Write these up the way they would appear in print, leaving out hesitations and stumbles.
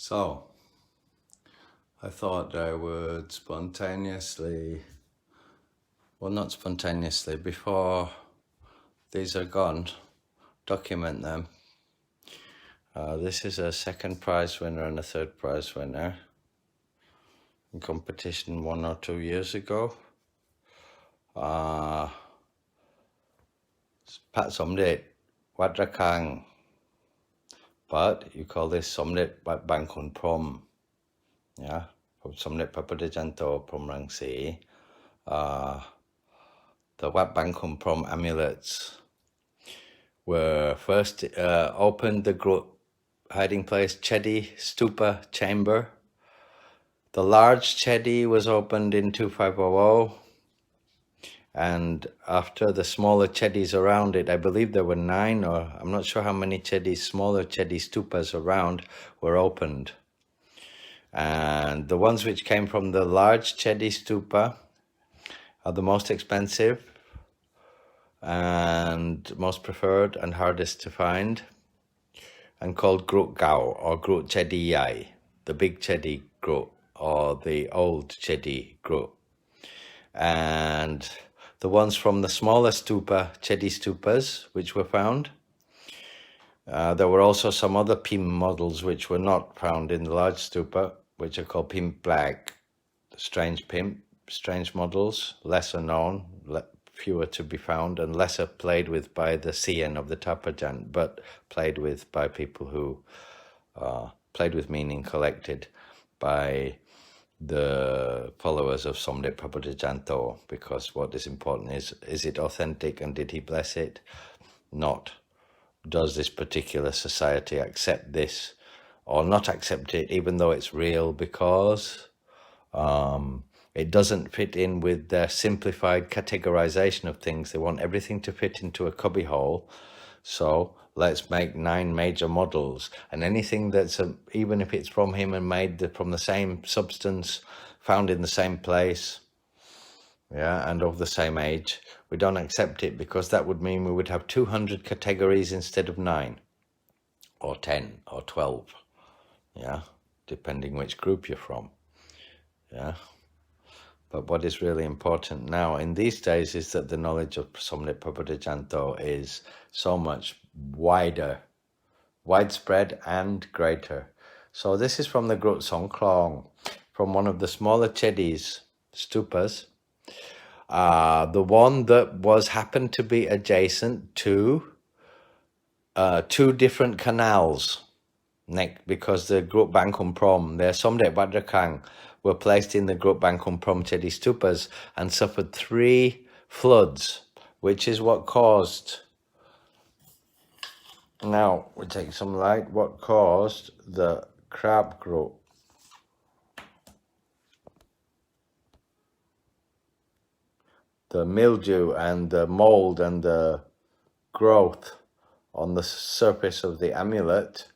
So, I thought I would spontaneously, well, not spontaneously, before these are gone, document them. This is a second prize winner and a third prize winner in competition 1 or 2 years ago. Pra Somdej Wat, but you call this Somdej Wat Bang Khun Prohm. Yeah, Somdej Papadjanto Prom Rangsi. The Wat Bang Khun Prohm amulets were first opened the group hiding place Chedi Stupa Chamber. The large Chedi was opened in 2500, and after the smaller Chedis around it, I believe there were 9, or I'm not sure how many Chedis, smaller Chedi Stupas around, were opened. And the ones which came from the large Chedi Stupa are the most expensive and most preferred and hardest to find, and called Grut Gao or Grut Chedi Yai, the big Chedi Grut or the old Chedi Grut. And the ones from the smaller stupa, Chedi stupas, which were found. There were also some other PIm models which were not found in the large stupa, which are called PIm Black, strange models, lesser known, fewer to be found, and lesser played with by the Sian of the Tapajan, but played with by people who played with meaning collected by the followers of Somdej Papadjanto, because what is important is it authentic and did he bless it? Not does this particular society accept this or not accept it, even though it's real, because it doesn't fit in with their simplified categorization of things. They want everything to fit into a cubbyhole. So let's make 9 major models, and anything that's, even if it's from him and made from the same substance, found in the same place, yeah, and of the same age, we don't accept it, because that would mean we would have 200 categories instead of 9 or 10 or 12, yeah, depending which group you're from, yeah. But what is really important now in these days is that the knowledge of Somdej Papadjanto is so much widespread and greater. So this is from the Grut Klong, from one of the smaller Chedis, stupas. The one that happened to be adjacent to 2 different canals, because the Grut Bang Khun Prohm, their Somdej Wat were placed in the Grut Bang Khun Prohm Chedi stupas and suffered 3 floods, which is what caused, now we take some light, what caused the Kraap Kru. The mildew and the mold and the growth on the surface of the amulet,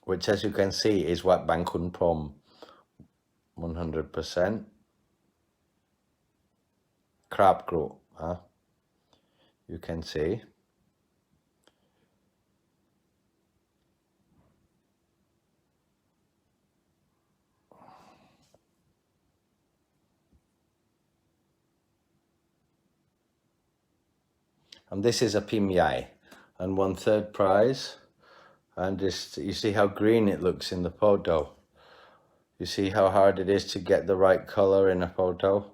which, as you can see, is Wat Bang Khun Prohm 100%. Kraap Kru, you can see. And this is a Pim Yai, and won 3rd prize. And just, you see how green it looks in the photo. You see how hard it is to get the right color in a photo.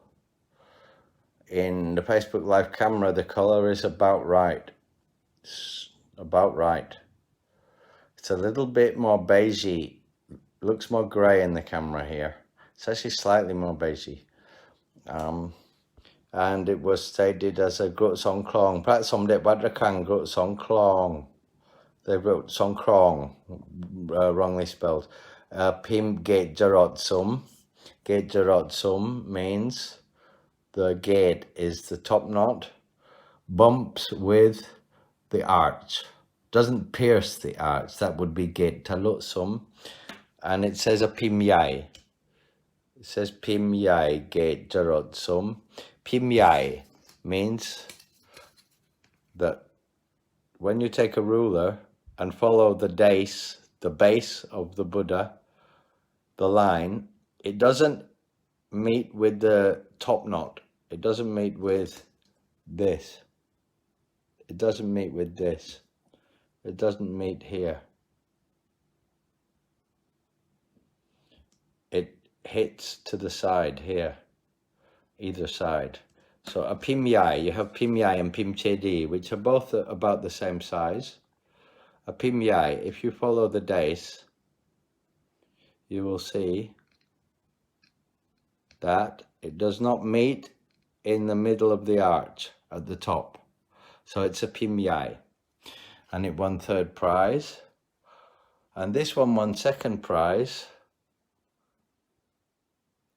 In the Facebook Live camera, the color is about right. It's about right. It's a little bit more beigey. Looks more gray in the camera here. It's actually slightly more beigey. And it was stated as a Grut Song Klong. Pra Somdej Wat Grut Song Klong. They wrote Song Krong, wrongly spelled. Pim Gate Jarot Sum. Gate Jarot Sum means the gate is the top knot, bumps with the arch, doesn't pierce the arch. That would be Gate Talut Sum. And it says a Pim Yai. It says Pim Yai Gate Jarot Sum. Pim Yai means that when you take a ruler and follow the base of the Buddha, the line, it doesn't meet with the top knot. It doesn't meet with this. It doesn't meet with this. It doesn't meet here. It hits to the side here, either side. So a Pim Yai, you have Pim Yai and PIm Chedi, which are both about the same size. A Pim Yai, if you follow the dace, you will see that it does not meet in the middle of the arch at the top. So it's a Pim Yai. And it won 3rd prize. And this one won 2nd prize.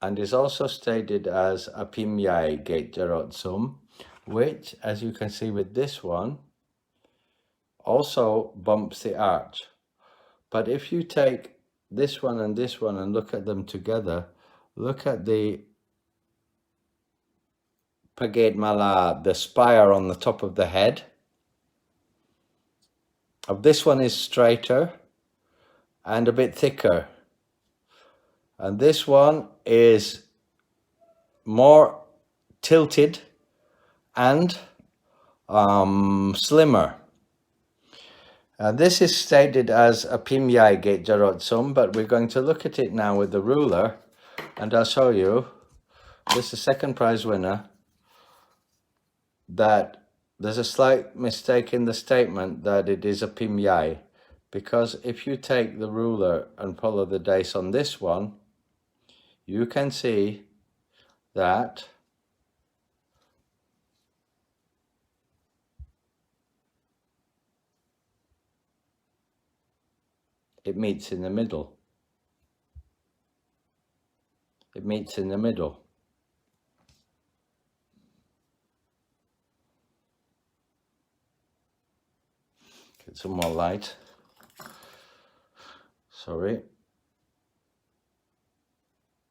And is also stated as a Pim Yai Gate Jarot Sum, which, as you can see with this one, also bumps the arch. But if you take this one and look at them together, look at the Paget Mala, the spire on the top of the head. Of this one is straighter and a bit thicker. And this one is more tilted and slimmer. This is stated as a Pim Yai Gate Jarot Sum, but we're going to look at it now with the ruler, and I'll show you. This is 2nd prize winner. That there's a slight mistake in the statement that it is a Pim Yai, because if you take the ruler and follow the dace on this one, you can see that it meets in the middle. It meets in the middle. Get some more light. Sorry.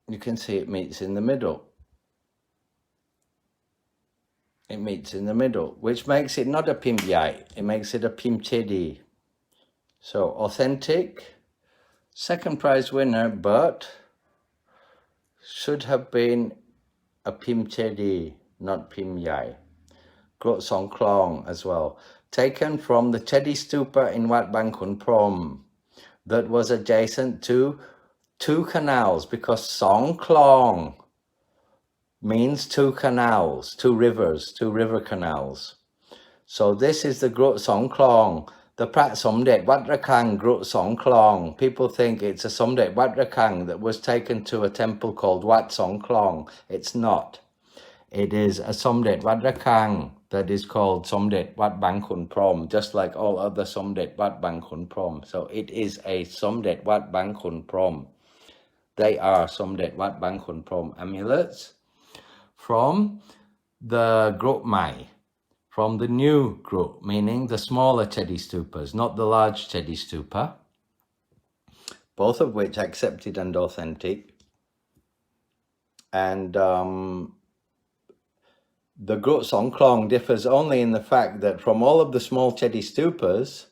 You can see it meets in the middle. It meets in the middle, which makes it not a Pim Yai. It makes it a PIm Chedi. So authentic, 2nd prize winner, but should have been a PIm Chedi, not Pim Yai. Grot Song Klong as well. Taken from the Chedi Stupa in Wat Bang Khun Prohm that was adjacent to 2 canals, because Song Klong means 2 canals, 2 rivers, 2 river canals. So this is the Grot Song Klong, the Pra Somdej Wat Grot Song Klong. People think it's a Somdej Wat that was taken to a temple called Wat Song Klong. It's not. It is a Somdej Wat that is called Somdej Wat Bang Khun Prohm, just like all other Somdej Wat Bang Khun Prohm. So it is a Somdej Wat Bang Khun Prohm. They are Somdej Wat Bang Khun Prohm amulets from the Grot Mai, from the new Grot, meaning the smaller Chedi stupas, not the large Chedi stupa, both of which accepted and authentic. And the Grot Song Klong differs only in the fact that from all of the small Chedi stupas,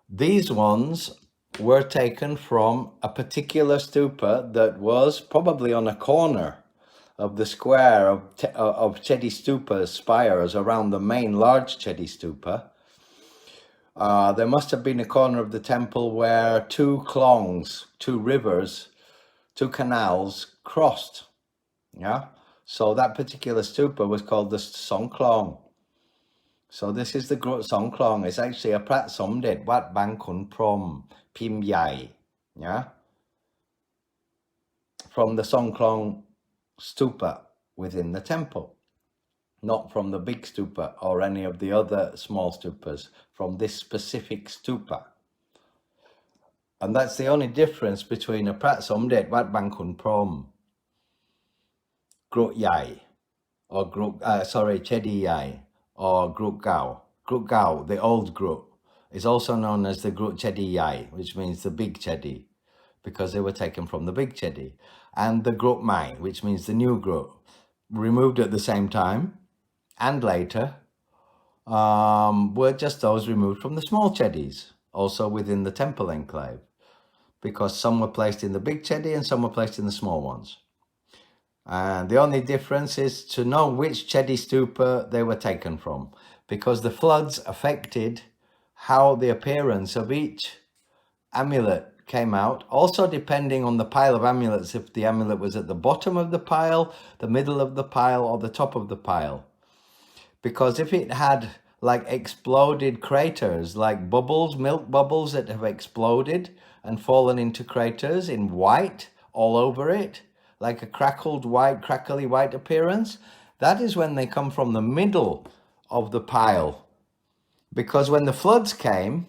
these ones were taken from a particular stupa that was probably on a corner of the square of Chedi stupas, spires around the main large Chedi stupa. There must have been a corner of the temple where 2 Klongs, 2 rivers, 2 canals crossed. Yeah, so that particular stupa was called the Song Klong. So this is the Grot Song Klong. It's actually a Pra Somdej Wat Bang Khun Prohm Pim Yai. Yeah, from the Song Klong stupa within the temple, not from the big stupa or any of the other small stupas, from this specific stupa. And that's the only difference between a Pra Somdej Wat Bang Khun Prohm Grot Yai, or Chedi Yai, or Grot Gao. Grot Gao, the old Grot, is also known as the Grot Chedi Yai, which means the big Chedi, because they were taken from the big Chedi. And the Grot Mai, which means the new Grot, removed at the same time and later, were just those removed from the small Chedis. also within the temple enclave, because some were placed in the big Chedi and some were placed in the small ones. And the only difference is to know which Chedi stupa they were taken from, because the floods affected how the appearance of each amulet came out, also depending on the pile of amulets, if the amulet was at the bottom of the pile, the middle of the pile, or the top of the pile. Because if it had like exploded craters, like bubbles, milk bubbles that have exploded and fallen into craters in white all over it, like a crackled white, crackly white appearance, that is when they come from the middle of the pile. Because when the floods came,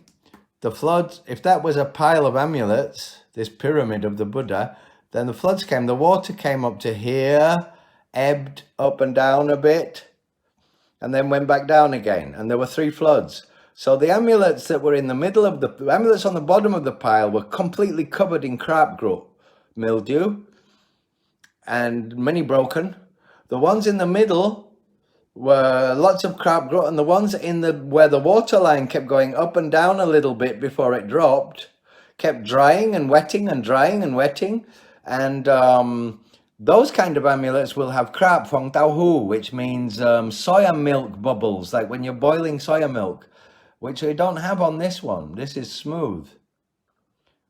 the floods, if that was a pile of amulets, this pyramid of the Buddha, then the floods came, the water came up to here, ebbed up and down a bit, and then went back down again. And there were 3 floods. So the amulets that were in the middle of the amulets on the bottom of the pile were completely covered in Kraap Kru mildew and many broken. The ones in the middle were lots of Kraap Kru, and the ones in the where the water line kept going up and down a little bit before it dropped, kept drying and wetting and drying and wetting. And those kind of amulets will have Kraap Phong Tau Hu, which means soya milk bubbles, like when you're boiling soya milk, which we don't have on this one. This is smooth.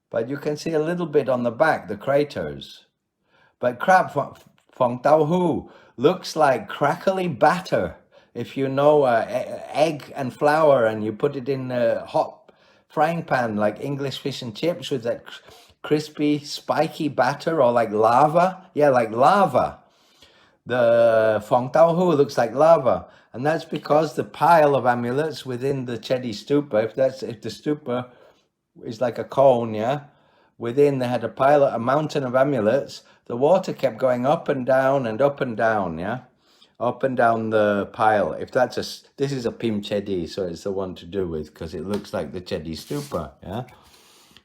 But you can see a little bit on the back, the craters. But Kraap Phong Tau Hu looks like crackly batter. If you know egg and flour and you put it in a hot frying pan, like English fish and chips with that crispy, spiky batter, or like lava. Yeah, like lava. The Phong Tau Hu looks like lava. And that's because the pile of amulets within the Chedi stupa, if the stupa is like a cone, yeah, within they had a mountain of amulets, the water kept going up and down and up and down, yeah, up and down the pile. If this is a PIm Chedi, so it's the one to do with, because it looks like the Chedi stupa, yeah.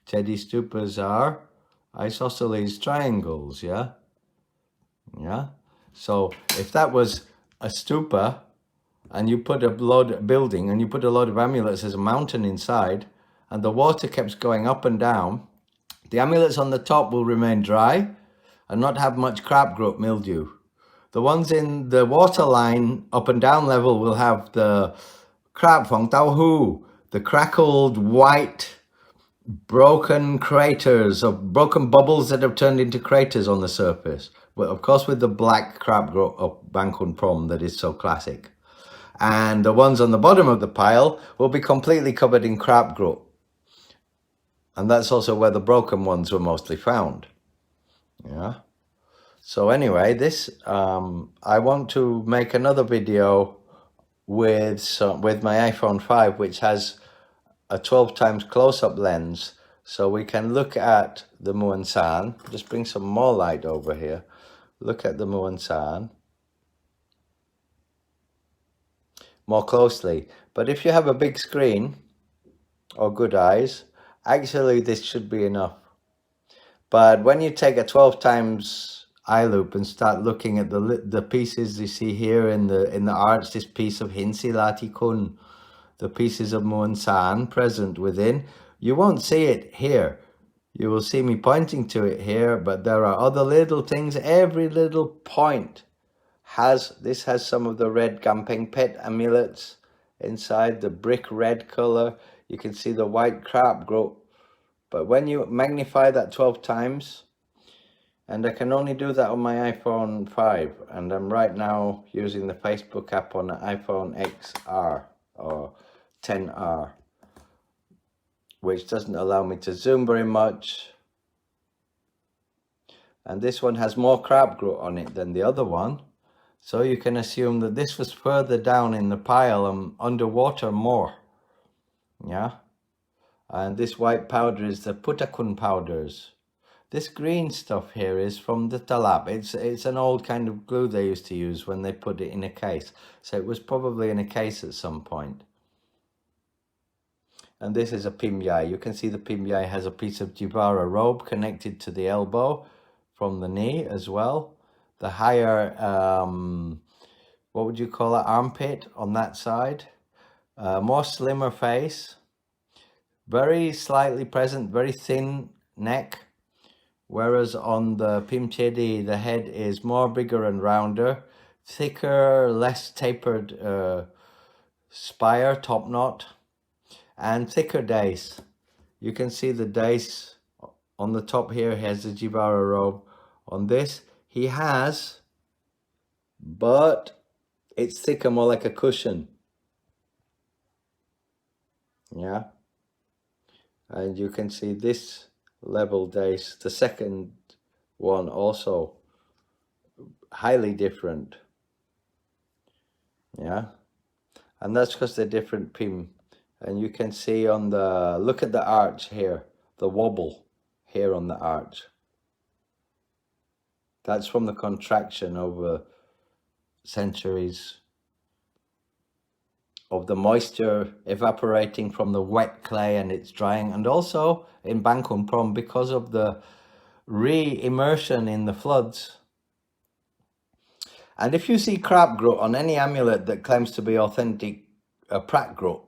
Chedi stupas are isosceles triangles, yeah, yeah. So if that was a stupa, and you put a building and you put a load of amulets as a mountain inside, and the water keeps going up and down, the amulets on the top will remain dry and not have much Kraap Kru mildew. The ones in the water line up and down level will have the Kraap Phong Tau Hu, the crackled white broken craters of broken bubbles that have turned into craters on the surface. Well, of course, with the black Kraap Kru of Khun Prohm that is so classic. And the ones on the bottom of the pile will be completely covered in Kraap Kru. And that's also where the broken ones were mostly found. Yeah. So anyway, I want to make another video with my iPhone 5, which has a 12 times close-up lens, so we can look at the Mueang San. Just bring some more light over here. Look at the Mueang San more closely. But if you have a big screen or good eyes, actually this should be enough. But when you take a 12 times eye loop and start looking at the pieces you see here in the arch, this piece of Hinsi Lati Kun, the pieces of Mueang San present within, you won't see it here. You will see me pointing to it here, but there are other little things. Every little point has some of the red Gampeng Pet amulets inside, the brick red color. You can see the white Kraap Kru. But when you magnify that 12 times, and I can only do that on my iPhone 5, and I'm right now using the Facebook app on the iPhone XR or 10R, which doesn't allow me to zoom very much. And this one has more Kraap Kru on it than the other one. So you can assume that this was further down in the pile and underwater more. Yeah. And this white powder is the Putakun powders. This green stuff here is from the Talab. It's an old kind of glue they used to use when they put it in a case. So it was probably in a case at some point. And this is a Pim Yai. You can see the Pim Yai has a piece of Jivara robe connected to the elbow from the knee as well. The higher, what would you call it, armpit on that side. More slimmer face. very slightly present, very thin neck. Whereas on the PIm Chedi, the head is more bigger and rounder, thicker, less tapered spire, top knot, and thicker dace. You can see the dace on the top here has the Jivara robe. On this, he has, but it's thicker, more like a cushion. Yeah. And you can see this level dace, the second one, also highly different. Yeah. And that's because they're different PIm. And you can see on the, look at the arch here, the wobble here on the arch. That's from the contraction over centuries of the moisture evaporating from the wet clay and it's drying. And also in Khun Prohm, because of the re-immersion in the floods. And if you see Kraap Kru on any amulet that claims to be authentic Pra Kru,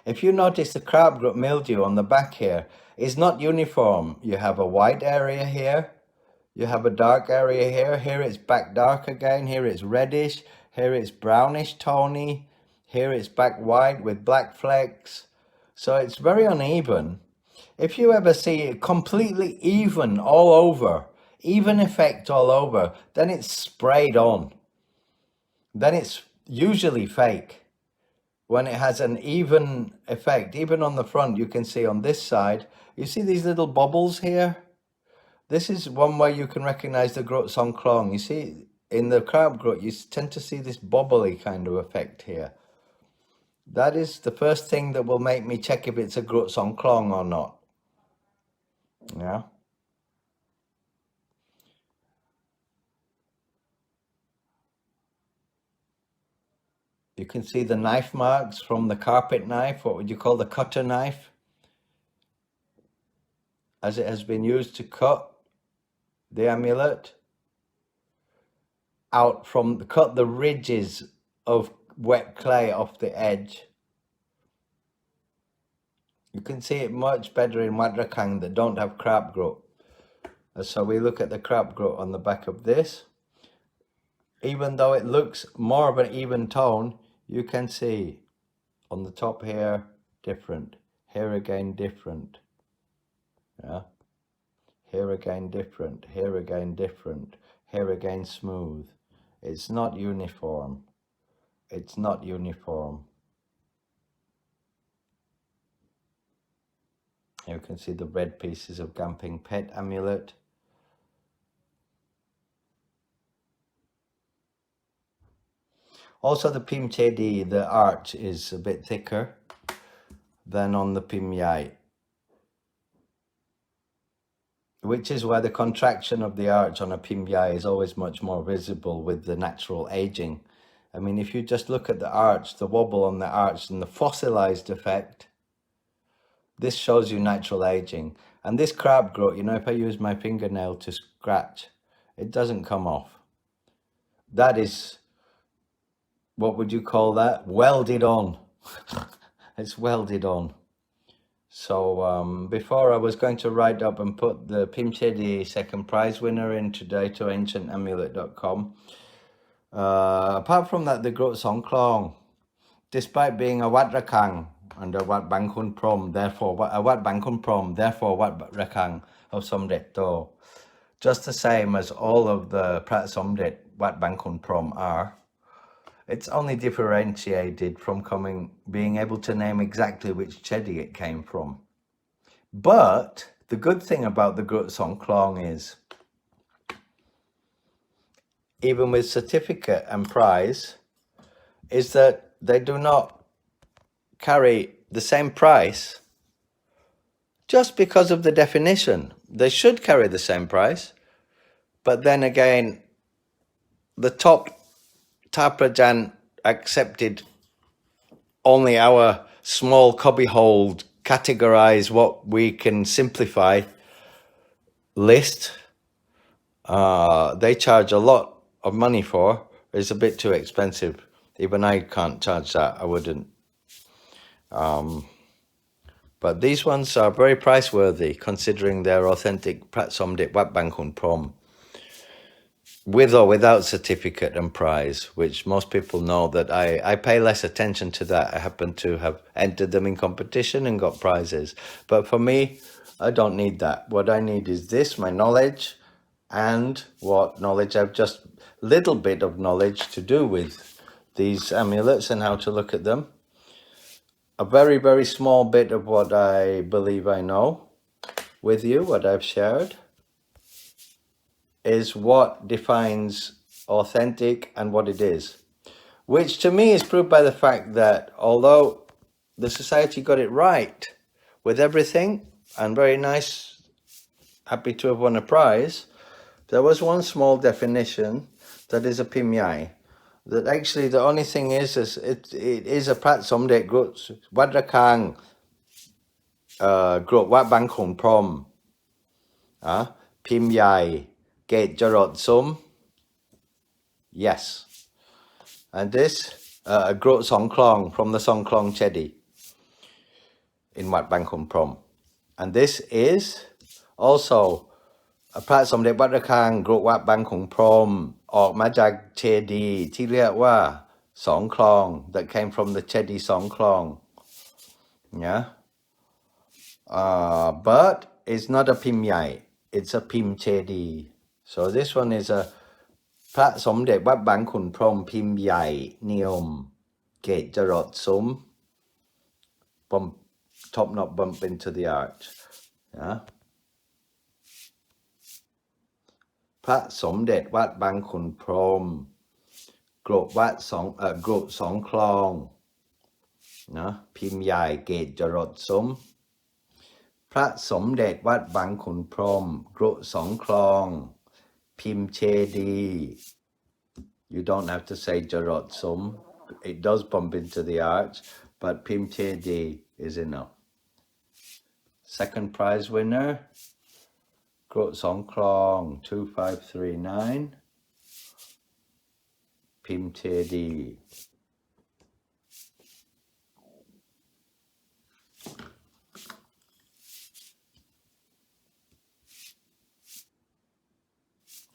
if you notice the Kraap Kru mildew on the back here is not uniform. You have a white area here, you have a dark area here, here it's back dark again, here it's reddish, here it's brownish tony, here it's back white with black flecks. So it's very uneven. If you ever see it completely even all over, even effect all over, then it's sprayed on. Then it's usually fake. When it has an even effect, even on the front, you can see on this side, you see these little bubbles here? This is one way you can recognize the Grot Song Klong. You see, in the Kraap Kru, you tend to see this bubbly kind of effect here. That is the first thing that will make me check if it's a Grot Song Klong or not. Yeah. You can see the knife marks from the carpet knife, what would you call the cutter knife, as it has been used to cut the amulet out from, cut the ridges of wet clay off the edge. You can see it much better in Wat Rakang that don't have Kraap Kru. So we look at the Kraap Kru on the back of this. Even though it looks more of an even tone, you can see on the top here, different. Here again, different. Yeah. Here again, different. Here again, different. Here again, smooth. It's not uniform. It's not uniform. You can see the red pieces of Gamping Pet amulet. Also the PIm Chedi, the arch is a bit thicker than on the Pim Yai, which is why the contraction of the arch on a Pim Yai is always much more visible with the natural aging. I mean, if you just look at the arch, the wobble on the arch and the fossilized effect, this shows you natural aging. And this Kraap Kru, you know, if I use my fingernail to scratch, it doesn't come off. That is, what would you call that? Welded on. It's welded on. So before I was going to write up and put the PIm Chedi second prize winner in today to ancientamulet.com. Apart from that, the Grot Song Klong, despite being a Wat Rakang and a Wat Khun Prohm, therefore a Wat Khun Prohm, therefore Wat Rakang of Somdej Wat, just the same as all of the Pra Somdej Wat Khun Prohm are. It's only differentiated from being able to name exactly which Chedi it came from. But the good thing about the Grot Song Klong is, even with certificate and prize, is that they do not carry the same price just because of the definition. They should carry the same price, but then again, the top Taprajan accepted only our small cubbyhole, categorize what we can simplify list. They charge a lot of money for. It's a bit too expensive. Even I can't charge that. I wouldn't. But But these ones are very price worthy considering they're authentic Pra Somdej Wat Khun Prohm, with or without certificate and prize, which most people know that I pay less attention to that. I happen to have entered them in competition and got prizes. But for me, I don't need that. What I need is this, my knowledge, and what knowledge I've just little bit of knowledge to do with these amulets and how to look at them. A very, very small bit of what I believe I know with you, what I've shared, is what defines authentic and what it is. Which to me is proved by the fact that although the society got it right with everything, and very nice, happy to have won a prize, there was one small definition that is a Pim Yai. That actually the only thing is it is a Pra Somdej Wat Khun Prohm, Pim Yai, Gate Jarot Sum. Yes. And this Grot Song Klong from the song Klong Chedi in Wat Khun Prohm. And this is also a Pra Somdej Wat Grot Wat Khun Prohm ออกมาจากเชดีที่เรียกว่าสองคลอง that came from the Chedi song Klong. Yeah. But it's not a Pim Yai, it's a PIm Chedi. So this one is a พระสมเด็จวัดบางขุนพรหมพิมพ์ใหญ่นิยมเกตจรดซุ้ม bump top knot bump into the arch. Yeah. พระสมเด็จวัดบางขุนพรหมกรดวัดกรดสองคลองนะพิมพ์ใหญ่เกตจรดซุ้มพระสมเด็จวัดบางขุนพรหมกรดสองคลองPIm Chedi. You don't have to say Jarot Sum. It does bump into the arch, but PIm Chedi is enough. Second prize winner, Grot Song Klong 2539. PIm Chedi.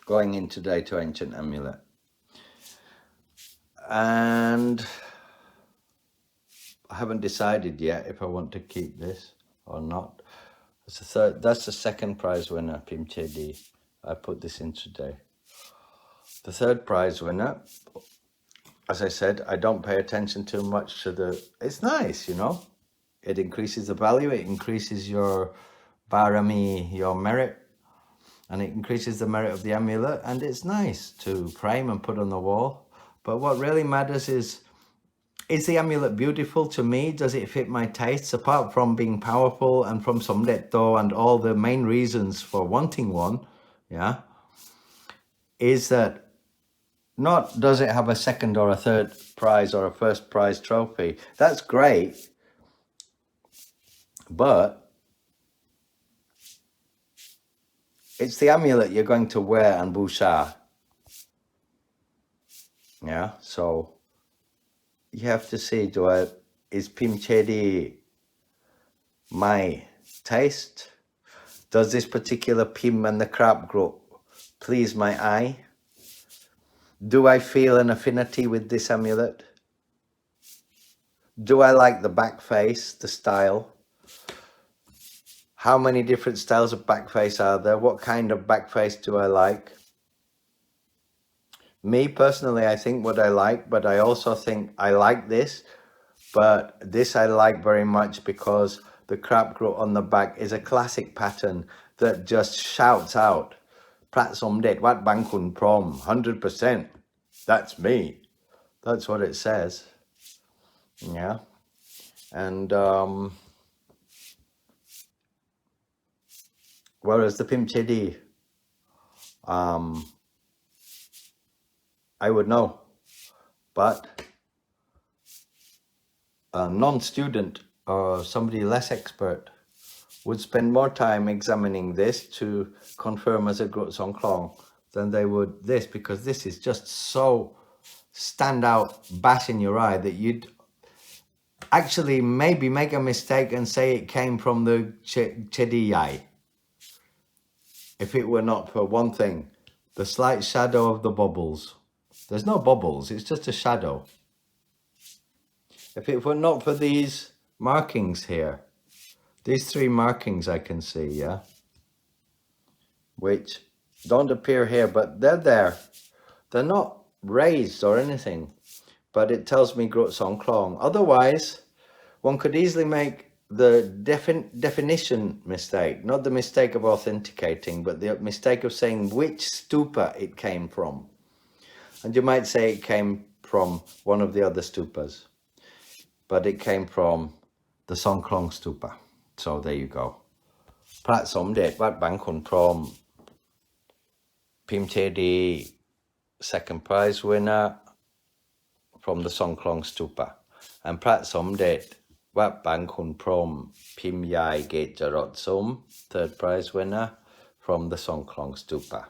Going in today to Ancient Amulet. And I haven't decided yet if I want to keep this or not. That's the second prize winner, PIm Chedi. I put this in today. The third prize winner, as I said, I don't pay attention too much to the... It's nice, you know. It increases the value, it increases your barami, your merit. And it increases the merit of the amulet, and it's nice to frame and put on the wall. But what really matters is the amulet beautiful to me? Does it fit my tastes? Apart from being powerful and from Somdetto and all the main reasons for wanting one, yeah, is that not does it have a second or a third prize or a first prize trophy. That's great, but it's the amulet you're going to wear and busha. Yeah, so you have to see, is PIm Chedi my taste? Does this particular Pim and the Kraap Kru please my eye? Do I feel an affinity with this amulet? Do I like the back face, the style? How many different styles of back face are there? What kind of back face do I like? Me personally, I think what I like, but I also think I like this, but this I like very much because the Kraap Kru on the back is a classic pattern that just shouts out, Pra Somdej Wat Khun Prohm, 100%. That's me. That's what it says. Yeah. And whereas the PIm Chedi, I would know, but a non-student or somebody less expert would spend more time examining this to confirm as a Grot Song Klong than they would this, because this is just so stand out, bash in your eye that actually maybe make a mistake and say it came from the Chedi Yai. If it were not for one thing, the slight shadow of the bubbles. There's no bubbles, it's just a shadow. If it were not for these markings here, these 3 markings I can see, yeah, which don't appear here, but they're there. They're not raised or anything, but it tells me Grot Song Klong. Otherwise, one could easily make the definition mistake, not the mistake of authenticating, but the mistake of saying which stupa it came from. And you might say it came from one of the other stupas, but it came from the Song Klong stupa. So there you go. Pra Somdej Wat Khun Prohm, PIm Chedi, 2nd prize winner from the Song Klong stupa. And Pra Somdej Wat Khun Prohm, Pim Yai Gate Jarot Sum, 3rd prize winner from the Song Klong stupa.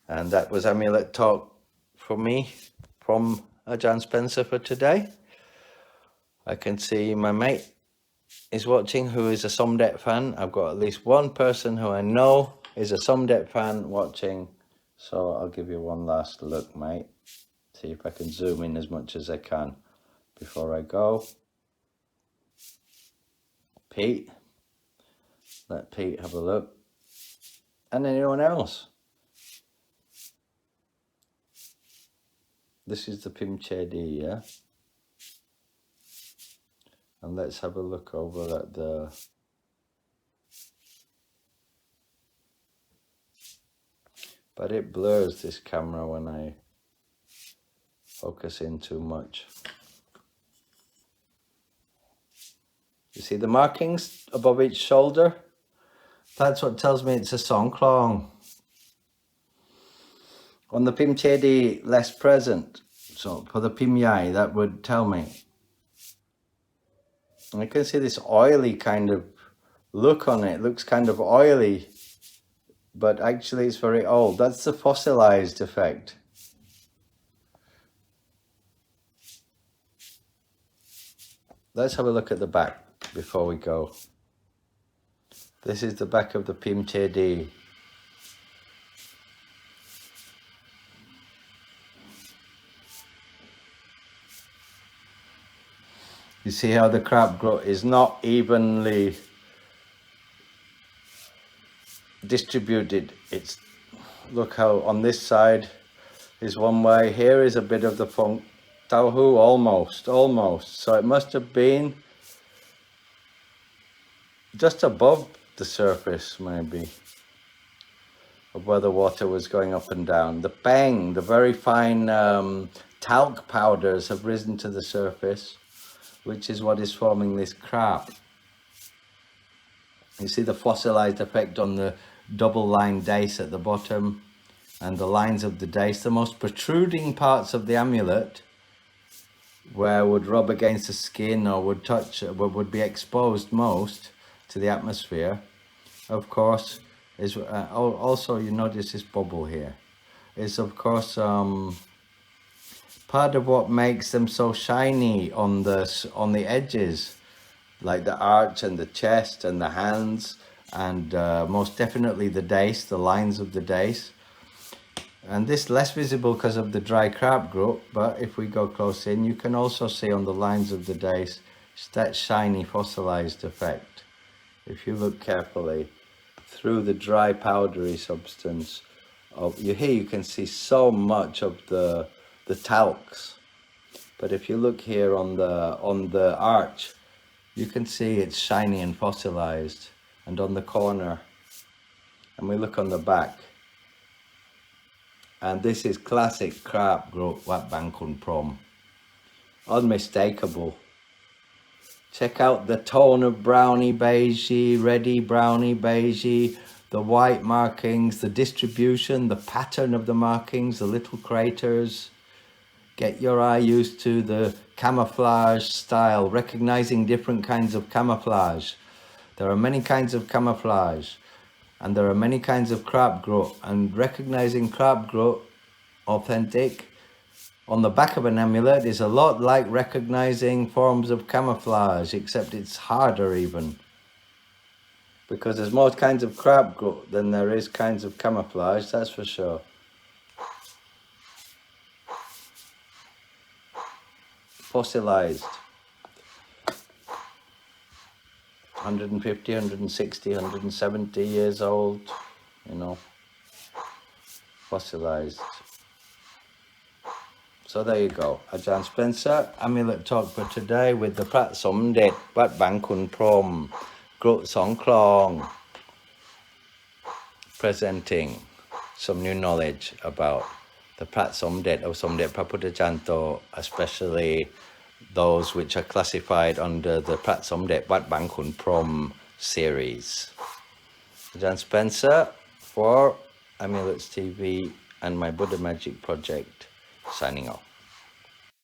And that was Amulet Talk from me, from Ajahn Spencer for today. I can see my mate is watching who is a Somdet fan. I've got at least one person who I know is a Somdet fan watching. So I'll give you one last look, mate. See if I can zoom in as much as I can before I go. Pete. Let Pete have a look. And anyone else. This is the PIm Chedi, yeah? And let's have a look over at the... But it blurs this camera when I focus in too much. You see the markings above each shoulder? That's what tells me it's a Song Klong. On the PIm Chedi, less present. So for the Pim Yai, that would tell me. I can see this oily kind of look on it. It looks kind of oily, but actually it's very old. That's the fossilized effect. Let's have a look at the back before we go. This is the back of the PIm Chedi. You see how the Kraap Kru is not evenly distributed. It's, look how on this side is one way, here is a bit of the Phong Tauhu, almost. So it must have been just above the surface, maybe, of where the water was going up and down. The bang, the very fine talc powders have risen to the surface, which is what is forming this kraap. You see the fossilized effect on the double line dace at the bottom and the lines of the dace. The most protruding parts of the amulet, where would rub against the skin or would touch, would be exposed most to the atmosphere, of course, is also, you notice this bubble here, is of course part of what makes them so shiny on the edges, like the arch and the chest and the hands, and most definitely the dace, the lines of the dace. And this less visible because of the dry Kraap Kru, but if we go close in, you can also see on the lines of the dace that shiny fossilized effect. If you look carefully through the dry powdery substance of here, you can see so much of the talcs. But if you look here on the arch, you can see it's shiny and fossilized, and on the corner, and we look on the back. And this is classic Kraap Kru Wat Khun Prohm. Unmistakable. Check out the tone of browny beigey, reddy browny beigey, the white markings, the distribution, the pattern of the markings, the little craters. Get your eye used to the camouflage style, recognizing different kinds of camouflage. There are many kinds of camouflage, and there are many kinds of Kraap Kru, and recognizing Kraap Kru, authentic, on the back of an amulet is a lot like recognizing forms of camouflage, except it's harder even. Because there's more kinds of Kraap Kru than there is kinds of camouflage, that's for sure. Fossilized. 150, 160, 170 years old, you know. Fossilized. So there you go. Ajahn Spencer, Amulet Talk for today with the Pra Somdej Wat Bang Khun Prohm, Group Song Klong, presenting some new knowledge about the Pra Somdej of Somdej Praputtajanto, especially those which are classified under the Pra Somdej Wat Bang Khun Prohm series. Ajahn Spencer for Amulets TV and my Buddha Magic project, signing off.